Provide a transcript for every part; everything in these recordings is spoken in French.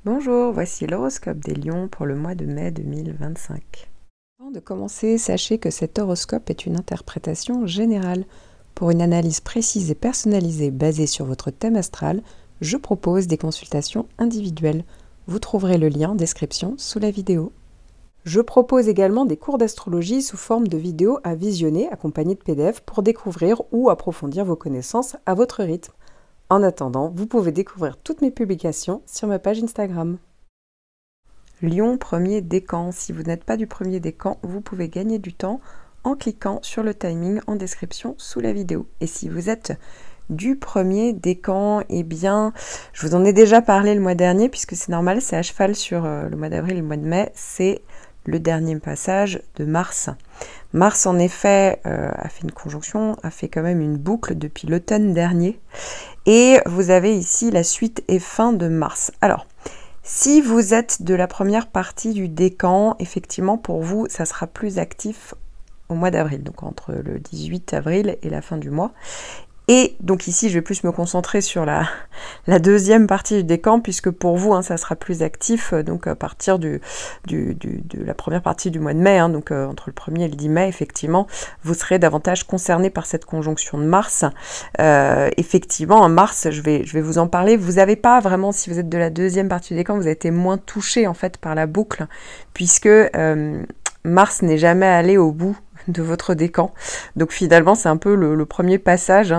Bonjour, voici l'horoscope des Lions pour le mois de mai 2025. Avant de commencer, sachez que cet horoscope est une interprétation générale. Pour une analyse précise et personnalisée basée sur votre thème astral, je propose des consultations individuelles. Vous trouverez le lien en description sous la vidéo. Je propose également des cours d'astrologie sous forme de vidéos à visionner accompagnés de PDF pour découvrir ou approfondir vos connaissances à votre rythme. En attendant, vous pouvez découvrir toutes mes publications sur ma page Instagram. Lion, premier décan. Si vous n'êtes pas du premier décan, vous pouvez gagner du temps en cliquant sur le timing en description sous la vidéo. Et si vous êtes du premier décan, eh bien, je vous en ai déjà parlé le mois dernier, puisque c'est normal, c'est à cheval sur le mois d'avril et le mois de mai, c'est le dernier passage de Mars. Mars, en effet, a fait une conjonction, a fait quand même une boucle depuis l'automne dernier. Et vous avez ici la suite et fin de Mars. Alors, si vous êtes de la première partie du décan, effectivement, pour vous, ça sera plus actif au mois d'avril, donc entre le 18 avril et la fin du mois. Et donc ici, je vais plus me concentrer sur la deuxième partie du décan, puisque pour vous, ça sera plus actif, donc à partir de la première partie du mois de mai, donc entre le 1er et le 10 mai, effectivement, vous serez davantage concerné par cette conjonction de Mars. Effectivement, en Mars, je vais vous en parler. Vous n'avez pas vraiment, si vous êtes de la deuxième partie du décan, vous avez été moins touché en fait par la boucle, puisque Mars n'est jamais allé au bout de votre décan. Donc finalement, c'est un peu le premier passage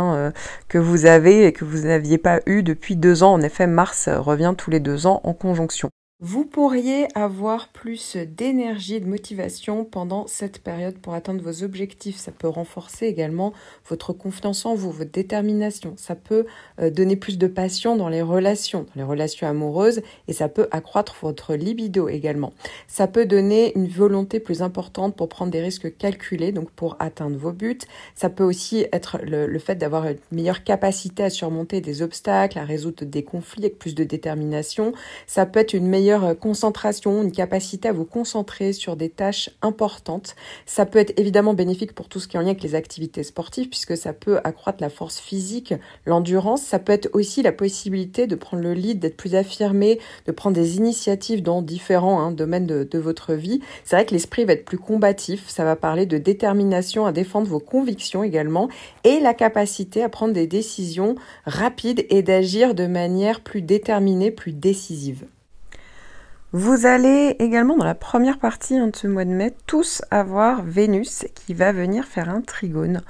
que vous avez et que vous n'aviez pas eu depuis 2 ans. En effet, Mars revient tous les 2 ans en conjonction. Vous pourriez avoir plus d'énergie et de motivation pendant cette période pour atteindre vos objectifs. Ça peut renforcer également votre confiance en vous, votre détermination. Ça peut donner plus de passion dans les relations amoureuses, et ça peut accroître votre libido également. Ça peut donner une volonté plus importante pour prendre des risques calculés, donc pour atteindre vos buts. Ça peut aussi être le fait d'avoir une meilleure capacité à surmonter des obstacles, à résoudre des conflits avec plus de détermination. Ça peut être une meilleure concentration, une capacité à vous concentrer sur des tâches importantes. Ça peut être évidemment bénéfique pour tout ce qui est en lien avec les activités sportives, puisque ça peut accroître la force physique, l'endurance. Ça peut être aussi la possibilité de prendre le lead, d'être plus affirmé, de prendre des initiatives dans différents domaines de votre vie. C'est vrai que l'esprit va être plus combatif. Ça va parler de détermination à défendre vos convictions également, et la capacité à prendre des décisions rapides et d'agir de manière plus déterminée, plus décisive. Vous allez également, dans la première partie de ce mois de mai, tous avoir Vénus qui va venir faire un trigone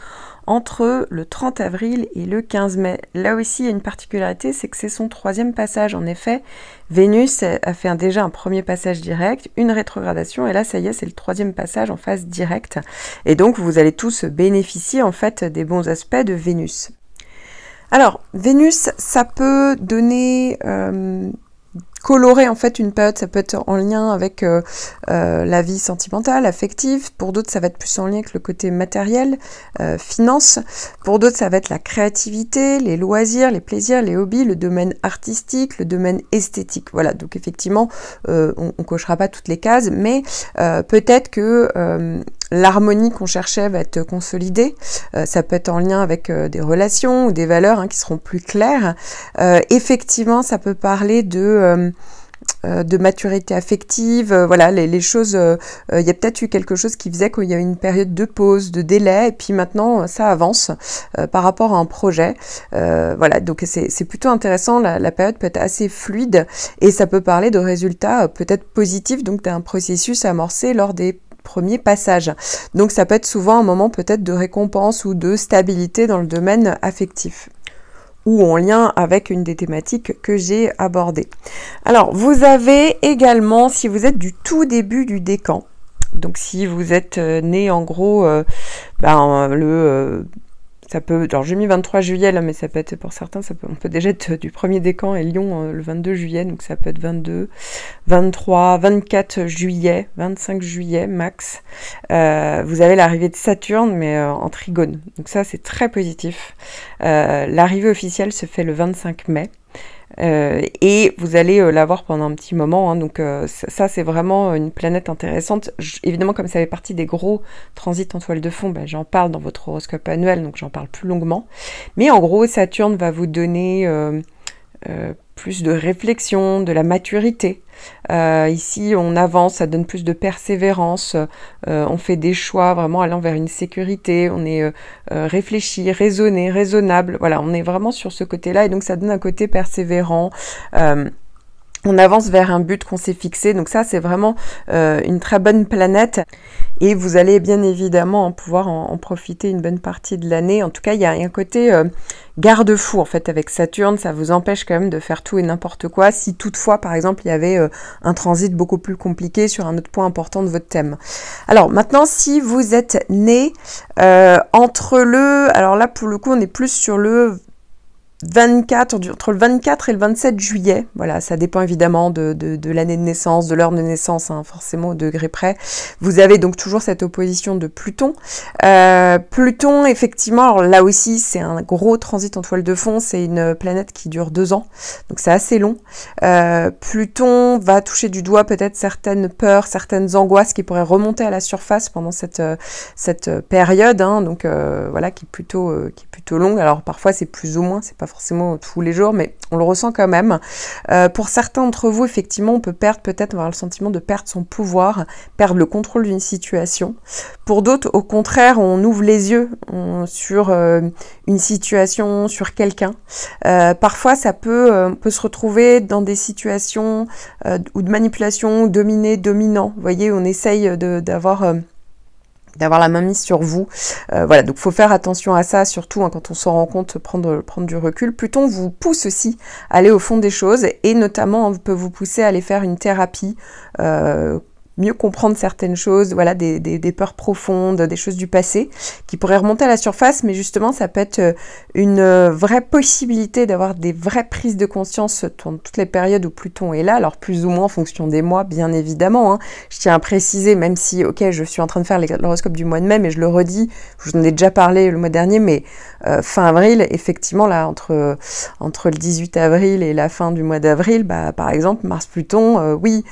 entre le 30 avril et le 15 mai. Là aussi, il y a une particularité, c'est que c'est son 3e passage. En effet, Vénus a fait déjà un premier passage direct, une rétrogradation, et là, ça y est, c'est le 3e passage en phase directe. Et donc, vous allez tous bénéficier, en fait, des bons aspects de Vénus. Alors, Vénus, ça peut donner... colorer en fait une période, ça peut être en lien avec la vie sentimentale, affective. Pour d'autres, ça va être plus en lien avec le côté matériel, finance. Pour d'autres, ça va être la créativité, les loisirs, les plaisirs, les hobbies, le domaine artistique, le domaine esthétique. Voilà, donc effectivement, on cochera pas toutes les cases, mais peut-être que l'harmonie qu'on cherchait va être consolidée. Ça peut être en lien avec des relations ou des valeurs qui seront plus claires. Effectivement, ça peut parler de maturité affective, voilà, les choses, il y a peut-être eu quelque chose qui faisait qu'il y a eu une période de pause, de délai, et puis maintenant ça avance par rapport à un projet, voilà, donc c'est plutôt intéressant, la période peut être assez fluide, et ça peut parler de résultats peut-être positifs, donc d'un processus amorcé lors des premiers passages. Donc ça peut être souvent un moment peut-être de récompense ou de stabilité dans le domaine affectif, ou en lien avec une des thématiques que j'ai abordées. Alors, vous avez également, si vous êtes du tout début du décan, donc si vous êtes né en gros, ça peut, alors j'ai mis 23 juillet là, mais ça peut être pour certains, on peut déjà être du premier décan et Lion le 22 juillet, donc ça peut être 22, 23, 24 juillet, 25 juillet max. Vous avez l'arrivée de Saturne, mais en trigone, donc ça c'est très positif. L'arrivée officielle se fait le 25 mai. Et vous allez l'avoir pendant un petit moment, donc ça c'est vraiment une planète intéressante. Évidemment, comme ça fait partie des gros transits en toile de fond, j'en parle dans votre horoscope annuel, donc j'en parle plus longuement. Mais en gros, Saturne va vous donner plus de réflexion, de la maturité. Ici, on avance, ça donne plus de persévérance, on fait des choix vraiment allant vers une sécurité, on est réfléchi, raisonné, raisonnable. Voilà, on est vraiment sur ce côté-là et donc ça donne un côté persévérant. On avance vers un but qu'on s'est fixé, donc ça c'est vraiment une très bonne planète et vous allez bien évidemment pouvoir en profiter une bonne partie de l'année. En tout cas, il y a un côté garde-fou en fait avec Saturne, ça vous empêche quand même de faire tout et n'importe quoi si toutefois par exemple il y avait un transit beaucoup plus compliqué sur un autre point important de votre thème. Alors maintenant, si vous êtes né alors là pour le coup on est plus sur le 24, entre le 24 et le 27 juillet, voilà, ça dépend évidemment de l'année de naissance, de l'heure de naissance, hein, forcément au degré près. Vous avez donc toujours cette opposition de Pluton. Pluton, effectivement, alors là aussi, c'est un gros transit en toile de fond, c'est une planète qui dure 2 ans, donc c'est assez long. Pluton va toucher du doigt peut-être certaines peurs, certaines angoisses qui pourraient remonter à la surface pendant cette période, hein, donc voilà, qui est plutôt longue. Alors parfois c'est plus ou moins, c'est pas forcément tous les jours, mais on le ressent quand même. Pour certains d'entre vous, effectivement, on peut avoir le sentiment de perdre son pouvoir, perdre le contrôle d'une situation. Pour d'autres, au contraire, on ouvre les yeux sur une situation, sur quelqu'un. Parfois, on peut se retrouver dans des situations ou de manipulation, dominé, dominant. Vous voyez, on essaye d'avoir la main mise sur vous. Voilà, donc faut faire attention à ça, surtout hein, quand on s'en rend compte, prendre du recul. Pluton vous pousse aussi à aller au fond des choses et notamment peut vous pousser à aller faire une thérapie, mieux comprendre certaines choses, voilà, des peurs profondes, des choses du passé qui pourraient remonter à la surface, mais justement ça peut être une vraie possibilité d'avoir des vraies prises de conscience dans toutes les périodes où Pluton est là, alors plus ou moins en fonction des mois, bien évidemment, hein. Je tiens à préciser, même si, ok, je suis en train de faire l'horoscope du mois de mai, mais je le redis, je vous en ai déjà parlé le mois dernier, mais fin avril, effectivement, là, entre le 18 avril et la fin du mois d'avril, bah, par exemple, Mars-Pluton, oui,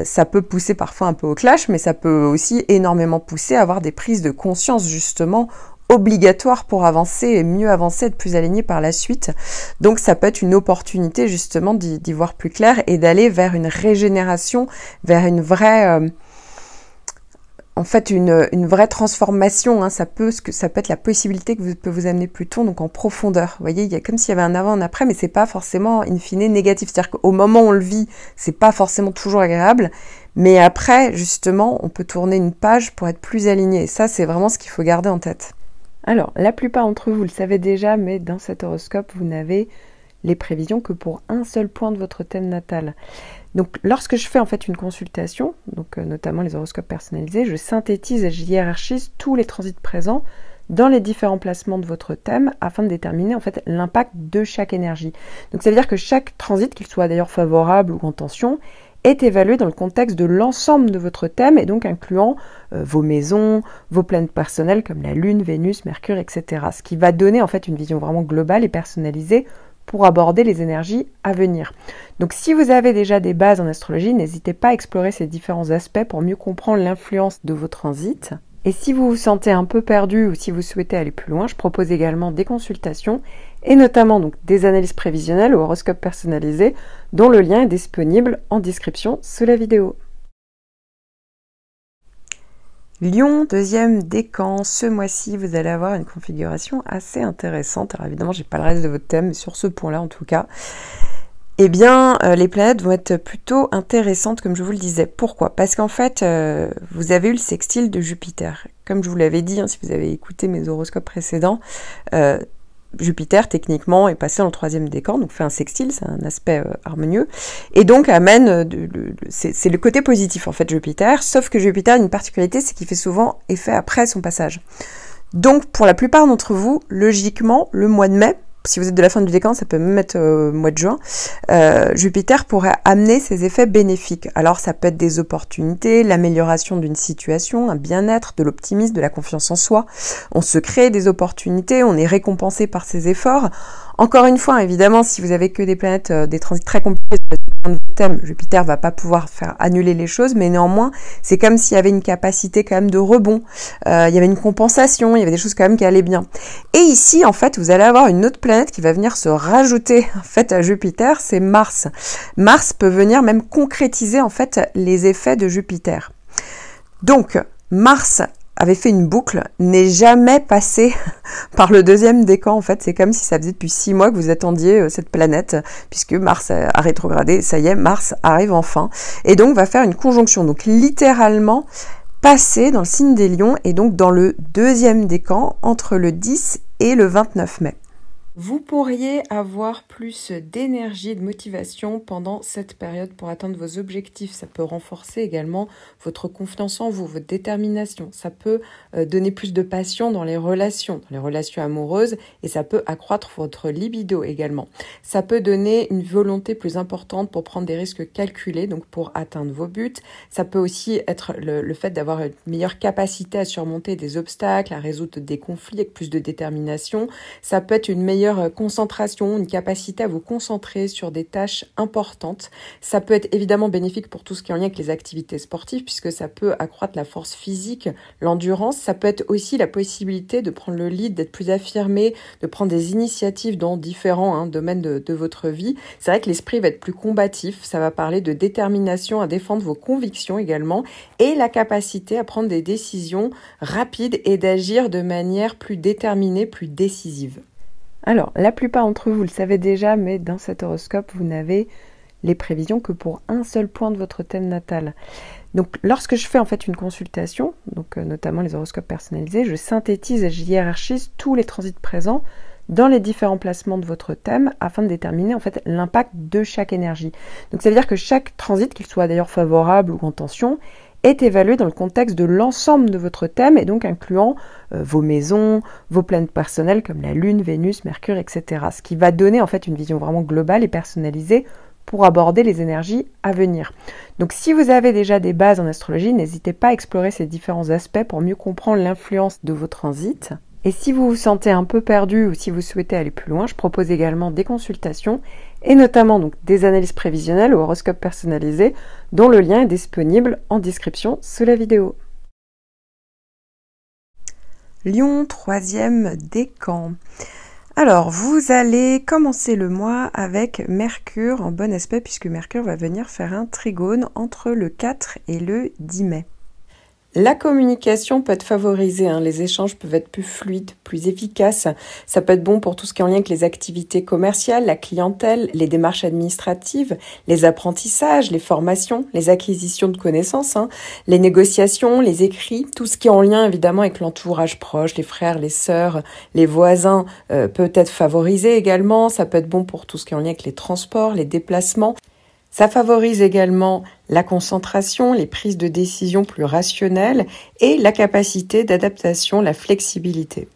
ça peut pousser parfois un peu au clash, mais ça peut aussi énormément pousser à avoir des prises de conscience, justement, obligatoires pour avancer et mieux avancer, être plus aligné par la suite. Donc ça peut être une opportunité, justement, d'y voir plus clair et d'aller vers une régénération, vers une vraie... en fait, une vraie transformation, hein, ça peut être la possibilité que peut vous amener Pluton, donc en profondeur. Vous voyez, il y a comme s'il y avait un avant, un après, mais c'est pas forcément in fine négatif. C'est-à-dire qu'au moment où on le vit, c'est pas forcément toujours agréable, mais après, justement, on peut tourner une page pour être plus aligné. Et ça, c'est vraiment ce qu'il faut garder en tête. Alors, la plupart d'entre vous le savez déjà, mais dans cet horoscope, vous n'avez les prévisions que pour un seul point de votre thème natal. Donc, lorsque je fais en fait une consultation, donc notamment les horoscopes personnalisés, je synthétise et je hiérarchise tous les transits présents dans les différents placements de votre thème afin de déterminer en fait l'impact de chaque énergie. Donc, ça veut dire que chaque transit, qu'il soit d'ailleurs favorable ou en tension, est évalué dans le contexte de l'ensemble de votre thème et donc incluant vos maisons, vos planètes personnelles comme la Lune, Vénus, Mercure, etc. Ce qui va donner en fait une vision vraiment globale et personnalisée pour aborder les énergies à venir. Donc si vous avez déjà des bases en astrologie, n'hésitez pas à explorer ces différents aspects pour mieux comprendre l'influence de vos transits. Et si vous vous sentez un peu perdu ou si vous souhaitez aller plus loin, je propose également des consultations et notamment donc des analyses prévisionnelles ou horoscopes personnalisés dont le lien est disponible en description sous la vidéo. Lion, 2e décan, ce mois-ci, vous allez avoir une configuration assez intéressante. Alors évidemment, j'ai pas le reste de votre thème, mais sur ce point-là en tout cas, eh bien, les planètes vont être plutôt intéressantes, comme je vous le disais. Pourquoi? Parce qu'en fait, vous avez eu le sextile de Jupiter. Comme je vous l'avais dit, hein, si vous avez écouté mes horoscopes précédents, Jupiter, techniquement, est passé dans le 3e décan, donc fait un sextile, c'est un aspect harmonieux, et donc amène, c'est le côté positif, en fait, Jupiter, sauf que Jupiter a une particularité, c'est qu'il fait souvent effet après son passage. Donc, pour la plupart d'entre vous, logiquement, le mois de mai, si vous êtes de la fin du décan, ça peut même être mois de juin, Jupiter pourrait amener ses effets bénéfiques. Alors ça peut être des opportunités, l'amélioration d'une situation, un bien-être, de l'optimisme, de la confiance en soi. On se crée des opportunités, on est récompensé par ses efforts. Encore une fois, évidemment, si vous avez que des planètes, des transits très compliqués sur de votre thème, Jupiter va pas pouvoir faire annuler les choses, mais néanmoins, c'est comme s'il y avait une capacité quand même de rebond, il y avait une compensation, il y avait des choses quand même qui allaient bien. Et ici, en fait, vous allez avoir une autre planète qui va venir se rajouter en fait à Jupiter, c'est Mars. Mars peut venir même concrétiser en fait les effets de Jupiter. Donc, Mars avait fait une boucle, n'est jamais passé par le deuxième décan. En fait, c'est comme si ça faisait depuis 6 mois que vous attendiez cette planète, puisque Mars a rétrogradé. Ça y est, Mars arrive enfin. Et donc, va faire une conjonction. Donc, littéralement, passer dans le signe des Lions et donc dans le deuxième décan entre le 10 et le 29 mai. Vous pourriez avoir plus d'énergie et de motivation pendant cette période pour atteindre vos objectifs. Ça peut renforcer également votre confiance en vous, votre détermination. Ça peut donner plus de passion dans les relations amoureuses, et ça peut accroître votre libido également. Ça peut donner une volonté plus importante pour prendre des risques calculés, donc pour atteindre vos buts. Ça peut aussi être le fait d'avoir une meilleure capacité à surmonter des obstacles, à résoudre des conflits avec plus de détermination. Ça peut être une meilleure concentration, une capacité à vous concentrer sur des tâches importantes. Ça peut être évidemment bénéfique pour tout ce qui est en lien avec les activités sportives, puisque ça peut accroître la force physique, l'endurance. Ça peut être aussi la possibilité de prendre le lead, d'être plus affirmé, de prendre des initiatives dans différents domaines de votre vie. C'est vrai que l'esprit va être plus combatif. Ça va parler de détermination à défendre vos convictions également, et la capacité à prendre des décisions rapides et d'agir de manière plus déterminée, plus décisive. Alors, la plupart d'entre vous le savez déjà, mais dans cet horoscope, vous n'avez les prévisions que pour un seul point de votre thème natal. Donc, lorsque je fais en fait une consultation, donc notamment les horoscopes personnalisés, je synthétise et je hiérarchise tous les transits présents dans les différents placements de votre thème afin de déterminer en fait l'impact de chaque énergie. Donc, ça veut dire que chaque transit, qu'il soit d'ailleurs favorable ou en tension, est évalué dans le contexte de l'ensemble de votre thème et donc incluant vos maisons, vos planètes personnelles comme la Lune, Vénus, Mercure, etc. Ce qui va donner en fait une vision vraiment globale et personnalisée pour aborder les énergies à venir. Donc si vous avez déjà des bases en astrologie, n'hésitez pas à explorer ces différents aspects pour mieux comprendre l'influence de vos transits. Et si vous vous sentez un peu perdu ou si vous souhaitez aller plus loin, je propose également des consultations et notamment donc des analyses prévisionnelles ou horoscopes personnalisés dont le lien est disponible en description sous la vidéo. Lion, 3e décan. Alors, vous allez commencer le mois avec Mercure en bon aspect puisque Mercure va venir faire un trigone entre le 4 et le 10 mai. La communication peut être favorisée, les échanges peuvent être plus fluides, plus efficaces. Ça peut être bon pour tout ce qui est en lien avec les activités commerciales, la clientèle, les démarches administratives, les apprentissages, les formations, les acquisitions de connaissances, les négociations, les écrits, tout ce qui est en lien évidemment avec l'entourage proche, les frères, les sœurs, les voisins peut être favorisé également. Ça peut être bon pour tout ce qui est en lien avec les transports, les déplacements. Ça favorise également la concentration, les prises de décision plus rationnelles et la capacité d'adaptation, la flexibilité.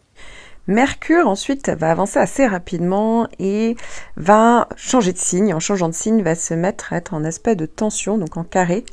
Mercure ensuite va avancer assez rapidement et va changer de signe. En changeant de signe, va se mettre à être en aspect de tension, donc en carré,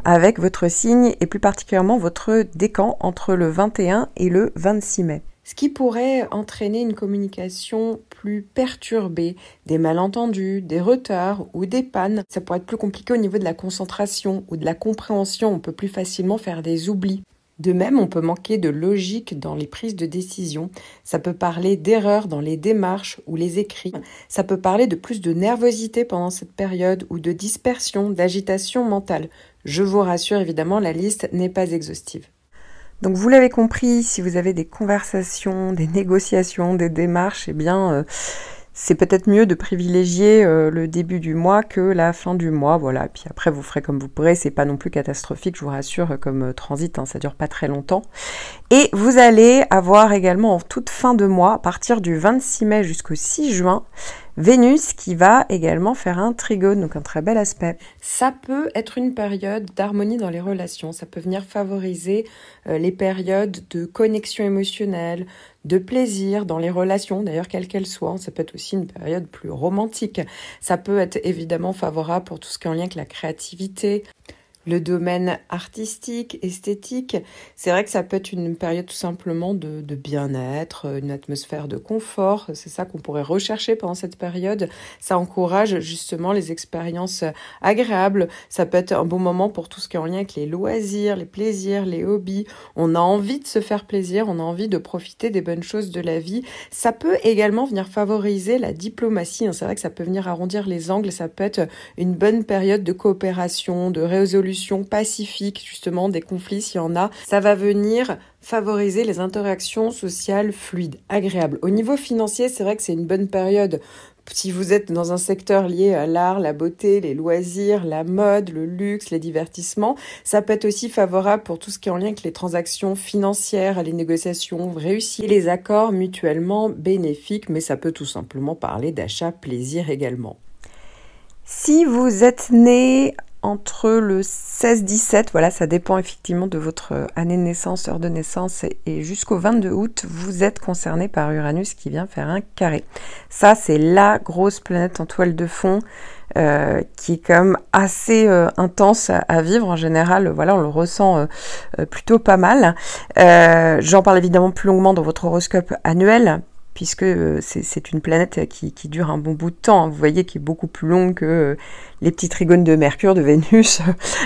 avec votre signe et plus particulièrement votre décan entre le 21 et le 26 mai. Ce qui pourrait entraîner une communication plus perturbée, des malentendus, des retards ou des pannes. Ça pourrait être plus compliqué au niveau de la concentration ou de la compréhension. On peut plus facilement faire des oublis. De même, on peut manquer de logique dans les prises de décision. Ça peut parler d'erreurs dans les démarches ou les écrits. Ça peut parler de plus de nervosité pendant cette période ou de dispersion, d'agitation mentale. Je vous rassure, évidemment, la liste n'est pas exhaustive. Donc vous l'avez compris, si vous avez des conversations, des négociations, des démarches, c'est peut-être mieux de privilégier le début du mois que la fin du mois, voilà. Puis après vous ferez comme vous pourrez, c'est pas non plus catastrophique, je vous rassure, comme transit, ça dure pas très longtemps. Et vous allez avoir également en toute fin de mois, à partir du 26 mai jusqu'au 6 juin, Vénus qui va également faire un trigone, donc un très bel aspect. Ça peut être une période d'harmonie dans les relations, ça peut venir favoriser les périodes de connexion émotionnelle, de plaisir dans les relations, d'ailleurs quelles qu'elles soient. Ça peut être aussi une période plus romantique. Ça peut être évidemment favorable pour tout ce qui est en lien avec la créativité. le domaine artistique, esthétique, c'est vrai que ça peut être une période tout simplement de bien-être, une atmosphère de confort. C'est ça qu'on pourrait rechercher pendant cette période. Ça encourage justement les expériences agréables. Ça peut être un bon moment pour tout ce qui est en lien avec les loisirs, les plaisirs, les hobbies. On a envie de se faire plaisir, on a envie de profiter des bonnes choses de la vie. Ça peut également venir favoriser la diplomatie. C'est vrai que ça peut venir arrondir les angles. Ça peut être une bonne période de coopération, de résolution pacifique, justement, des conflits s'il y en a. Ça va venir favoriser les interactions sociales fluides, agréables. Au niveau financier, c'est vrai que c'est une bonne période. Si vous êtes dans un secteur lié à l'art, la beauté, les loisirs, la mode, le luxe, les divertissements, ça peut être aussi favorable pour tout ce qui est en lien avec les transactions financières, les négociations réussies, les accords mutuellement bénéfiques, mais ça peut tout simplement parler d'achat plaisir également. Si vous êtes né entre le 16-17, voilà, ça dépend effectivement de votre année de naissance, heure de naissance, et jusqu'au 22 août, vous êtes concerné par Uranus qui vient faire un carré. Ça, c'est la grosse planète en toile de fond qui est quand même assez intense à vivre. En général, voilà, on le ressent plutôt pas mal. J'en parle évidemment plus longuement dans votre horoscope annuel, puisque c'est une planète qui dure un bon bout de temps. Vous voyez, qui est beaucoup plus longue que les petits trigones de Mercure, de Vénus.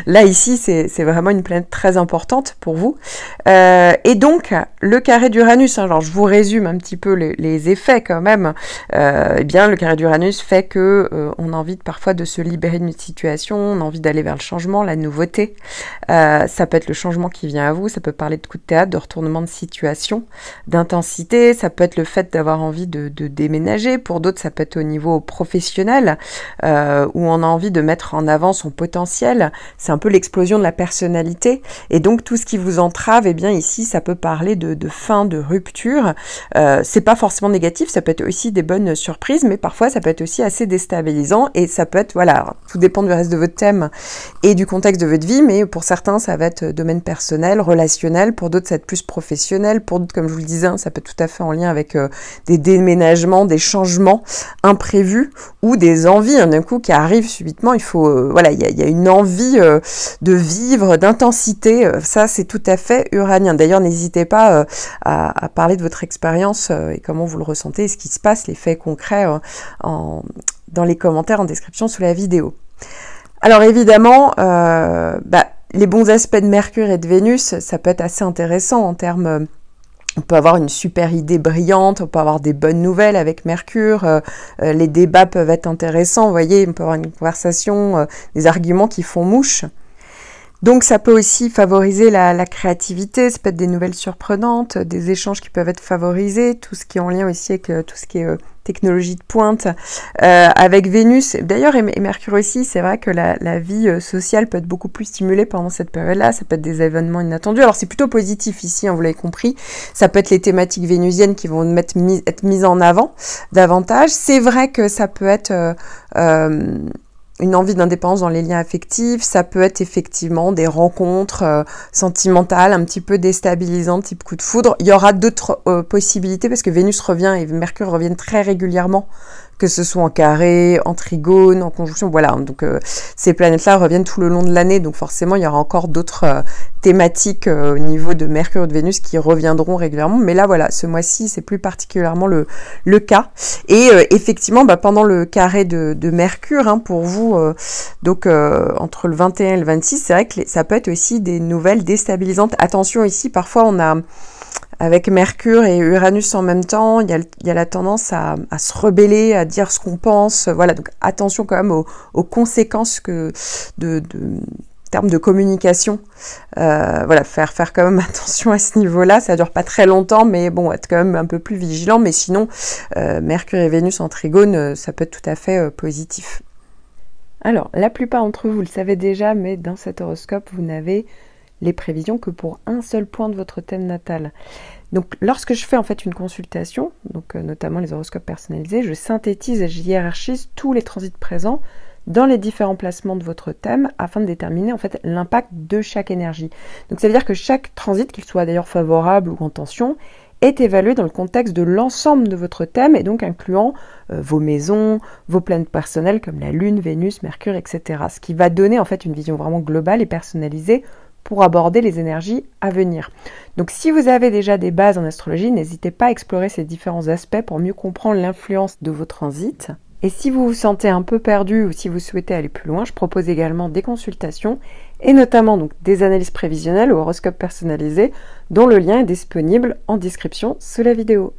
Là, ici, c'est vraiment une planète très importante pour vous. Et donc, le carré d'Uranus, alors je vous résume un petit peu les effets quand même. Eh bien, le carré d'Uranus fait que on a envie parfois de se libérer d'une situation, on a envie d'aller vers le changement, la nouveauté. Ça peut être le changement qui vient à vous, ça peut parler de coups de théâtre, de retournement de situation, d'intensité, ça peut être le fait d'avoir envie de déménager. Pour d'autres, ça peut être au niveau professionnel, où on a envie de mettre en avant son potentiel. C'est un peu l'explosion de la personnalité. Et donc, tout ce qui vous entrave, eh bien, ici, ça peut parler de fin, de rupture. C'est pas forcément négatif, ça peut être aussi des bonnes surprises, mais parfois, ça peut être aussi assez déstabilisant. Et ça peut être, voilà, tout dépend du reste de votre thème et du contexte de votre vie, mais pour certains, ça va être domaine personnel, relationnel. Pour d'autres, ça va être plus professionnel. Pour d'autres, comme je vous le disais, ça peut être tout à fait en lien avec des déménagements, des changements imprévus ou des envies d'un coup qui arrivent subitement. Il faut, voilà, il y a une envie de vivre, d'intensité. Ça, c'est tout à fait uranien. D'ailleurs, n'hésitez pas à parler de votre expérience et comment vous le ressentez, ce qui se passe, les faits concrets dans les commentaires en description sous la vidéo. Alors évidemment, les bons aspects de Mercure et de Vénus, ça peut être assez intéressant en termes... On peut avoir une super idée brillante, on peut avoir des bonnes nouvelles avec Mercure, les débats peuvent être intéressants, vous voyez, on peut avoir une conversation, des arguments qui font mouche. Donc ça peut aussi favoriser la créativité, ça peut être des nouvelles surprenantes, des échanges qui peuvent être favorisés, tout ce qui est en lien aussi avec tout ce qui est technologie de pointe, avec Vénus, d'ailleurs et Mercure aussi, c'est vrai que la vie sociale peut être beaucoup plus stimulée pendant cette période-là, ça peut être des événements inattendus, alors c'est plutôt positif ici, vous l'avez compris, ça peut être les thématiques vénusiennes qui vont être mises en avant davantage, c'est vrai que ça peut être... une envie d'indépendance dans les liens affectifs, ça peut être effectivement des rencontres sentimentales un petit peu déstabilisantes, type coup de foudre. Il y aura d'autres possibilités parce que Vénus revient et Mercure reviennent très régulièrement, que ce soit en carré, en trigone, en conjonction, voilà. Donc ces planètes-là reviennent tout le long de l'année, donc forcément il y aura encore d'autres thématiques au niveau de Mercure et de Vénus qui reviendront régulièrement. Mais là voilà, ce mois-ci c'est plus particulièrement le cas. Et effectivement, pendant le carré de Mercure, pour vous, donc entre le 21 et le 26, c'est vrai que ça peut être aussi des nouvelles déstabilisantes. Attention ici, parfois on a... Avec Mercure et Uranus en même temps, il y a la tendance à se rebeller, à dire ce qu'on pense. Voilà, donc attention quand même aux conséquences de termes de communication. Voilà, faire quand même attention à ce niveau-là. Ça dure pas très longtemps, mais bon, être quand même un peu plus vigilant. Mais sinon, Mercure et Vénus en trigone, ça peut être tout à fait positif. Alors, la plupart d'entre vous le savez déjà, mais dans cet horoscope, vous n'avez les prévisions que pour un seul point de votre thème natal. Donc lorsque je fais en fait une consultation, donc notamment les horoscopes personnalisés, je synthétise et je hiérarchise tous les transits présents dans les différents placements de votre thème afin de déterminer en fait l'impact de chaque énergie. Donc ça veut dire que chaque transit, qu'il soit d'ailleurs favorable ou en tension, est évalué dans le contexte de l'ensemble de votre thème et donc incluant vos maisons, vos planètes personnelles comme la Lune, Vénus, Mercure, etc. Ce qui va donner en fait une vision vraiment globale et personnalisée pour aborder les énergies à venir. Donc si vous avez déjà des bases en astrologie, n'hésitez pas à explorer ces différents aspects pour mieux comprendre l'influence de vos transits. Et si vous vous sentez un peu perdu ou si vous souhaitez aller plus loin, je propose également des consultations et notamment donc des analyses prévisionnelles ou horoscopes personnalisés dont le lien est disponible en description sous la vidéo.